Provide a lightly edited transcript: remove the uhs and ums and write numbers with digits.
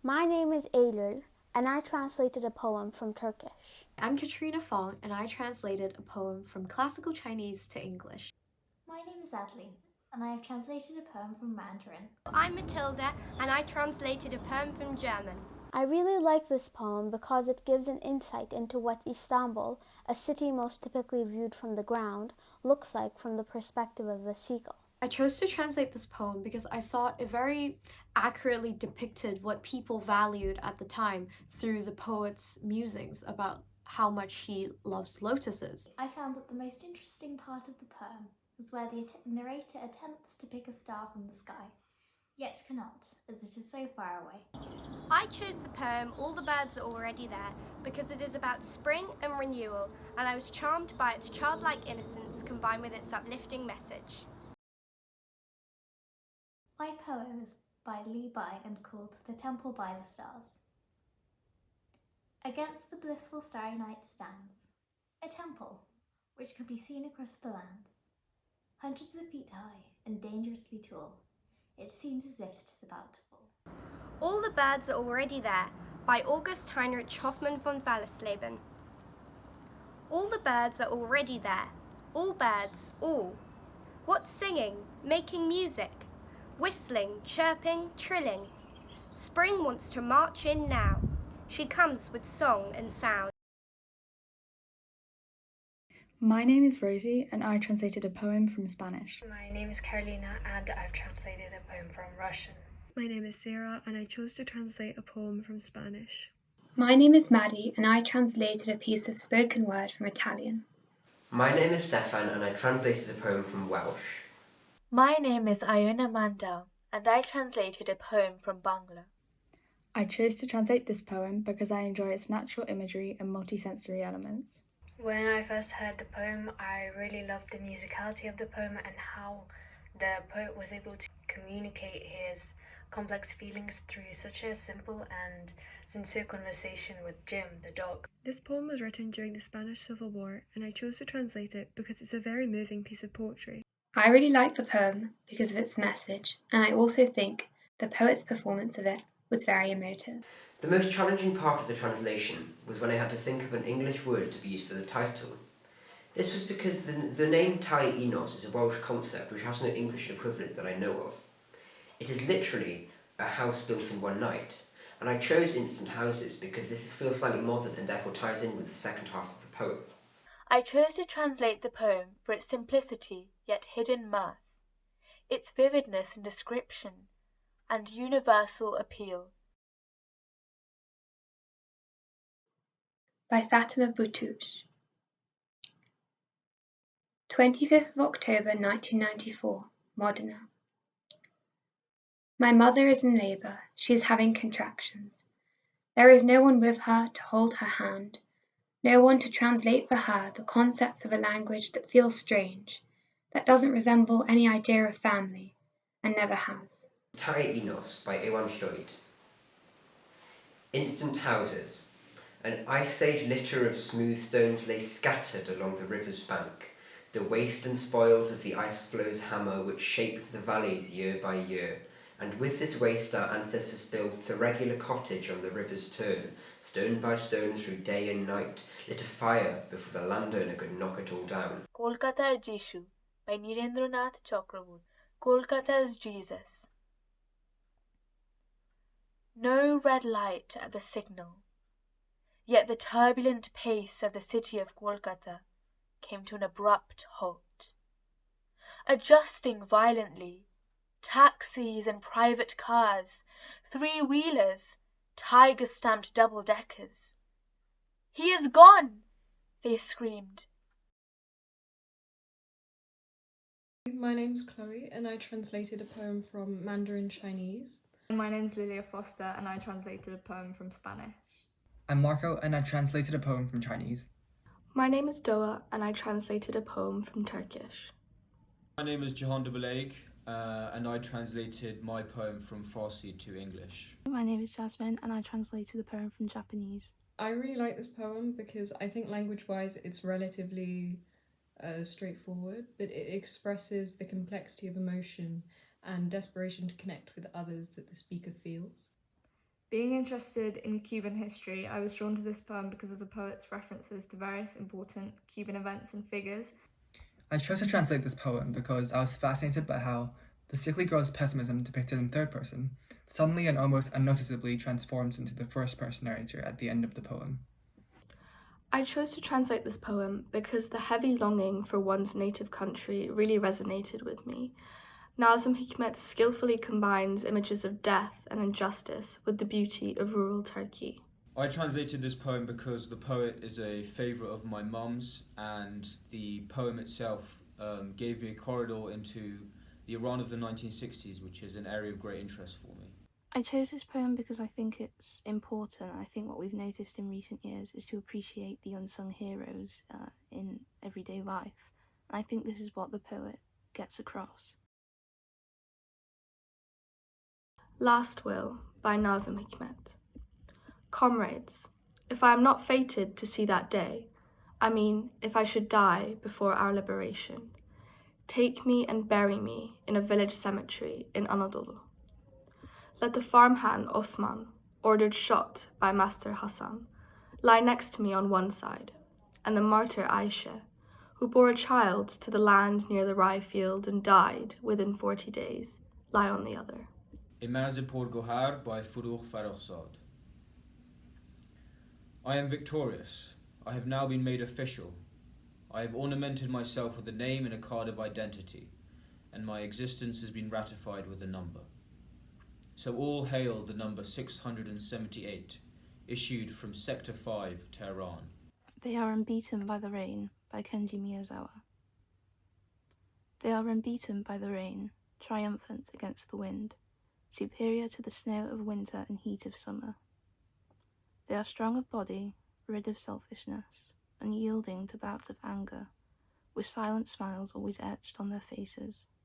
My name is Eylül, and I translated a poem from Turkish. I'm Katrina Fong, and I translated a poem from classical Chinese to English. My name is Adley, and I have translated a poem from Mandarin. I'm Matilda, and I translated a poem from German. I really like this poem because it gives an insight into what Istanbul, a city most typically viewed from the ground, looks like from the perspective of a seagull. I chose to translate this poem because I thought it very accurately depicted what people valued at the time through the poet's musings about how much he loves lotuses. I found that the most interesting part of the poem was where the narrator attempts to pick a star from the sky, yet cannot, as it is so far away. I chose the poem All the Birds Are Already There because it is about spring and renewal, and I was charmed by its childlike innocence combined with its uplifting message. My poem is by Li Bai and called The Temple by the Stars. Against the blissful starry night stands a temple which can be seen across the lands. Hundreds of feet high and dangerously tall, it seems as if it is about to fall. All the Birds Are Already There by August Heinrich Hoffmann von Wallersleben. All the birds are already there, all birds, all. What's singing, making music, whistling, chirping, trilling? Spring wants to march in now. She comes with song and sound. My name is Rosie, and I translated a poem from Spanish. My name is Carolina, and I've translated a poem from Russian. My name is Sarah, and I chose to translate a poem from Spanish. My name is Maddie, and I translated a piece of spoken word from Italian. My name is Stefan, and I translated a poem from Welsh. My name is Iona Mandel, and I translated a poem from Bangla. I chose to translate this poem because I enjoy its natural imagery and multisensory elements. When I first heard the poem, I really loved the musicality of the poem and how the poet was able to communicate his complex feelings through such a simple and sincere conversation with Jim, the dog. This poem was written during the Spanish Civil War, and I chose to translate it because it's a very moving piece of poetry. I really like the poem because of its message, and I also think the poet's performance of it was very emotive. The most challenging part of the translation was when I had to think of an English word to be used for the title. This was because the name Tai Enos is a Welsh concept which has no English equivalent that I know of. It is literally a house built in one night, and I chose Instant Houses because this feels slightly modern and therefore ties in with the second half of the poem. I chose to translate the poem for its simplicity yet hidden mirth, its vividness and description, and universal appeal. By Fatima Butouche. 25th of October 1994, Modena. My mother is in labour. She is having contractions. There is no one with her to hold her hand, no one to translate for her the concepts of a language that feels strange, that doesn't resemble any idea of family, and never has. Tai Enos by Iwan Llwyd. Instant houses. An ice-age litter of smooth stones lay scattered along the river's bank, the waste and spoils of the ice flow's hammer which shaped the valleys year by year, and with this waste our ancestors built a regular cottage on the river's turn, stone by stone through day and night, lit a fire before the landowner could knock it all down. Kolkata's Jishu by Nirendranath Chakravarti. Kolkata's Jesus. No red light at the signal, yet the turbulent pace of the city of Kolkata came to an abrupt halt. Adjusting violently, taxis and private cars, three-wheelers, tiger-stamped double-deckers. "He is gone!" they screamed. My name's Chloe, and I translated a poem from Mandarin Chinese. My name's Lilia Foster, and I translated a poem from Spanish. I'm Marco, and I translated a poem from Chinese. My name is Doa, and I translated a poem from Turkish. My name is Jahan Dubalaig, and I translated my poem from Farsi to English. My name is Jasmine, and I translated the poem from Japanese. I really like this poem because I think language-wise it's relatively straightforward, but it expresses the complexity of emotion and desperation to connect with others that the speaker feels. Being interested in Cuban history, I was drawn to this poem because of the poet's references to various important Cuban events and figures. I chose to translate this poem because I was fascinated by how the sickly girl's pessimism depicted in third person suddenly and almost unnoticeably transforms into the first person narrator at the end of the poem. I chose to translate this poem because the heavy longing for one's native country really resonated with me. Nazım Hikmet skillfully combines images of death and injustice with the beauty of rural Turkey. I translated this poem because the poet is a favourite of my mum's, and the poem itself gave me a corridor into the Iran of the 1960s, which is an area of great interest for me. I chose this poem because I think it's important. I think what we've noticed in recent years is to appreciate the unsung heroes in everyday life. And I think this is what the poet gets across. Last Will by Nazım Hikmet. Comrades, if I am not fated to see that day, I mean, if I should die before our liberation, take me and bury me in a village cemetery in Anadolu. Let the farmhand Osman, ordered shot by Master Hassan, lie next to me on one side, and the martyr Aisha, who bore a child to the land near the rye field and died within 40 days, lie on the other. Imaz Porgohar by Furuh Farrokhzad. I am victorious. I have now been made official. I have ornamented myself with a name and a card of identity, and my existence has been ratified with a number. So all hail the number 678, issued from Sector 5, Tehran. They are unbeaten by the rain, by Kenji Miyazawa. They are unbeaten by the rain, triumphant against the wind, superior to the snow of winter and heat of summer. They are strong of body, rid of selfishness, unyielding to bouts of anger, with silent smiles always etched on their faces.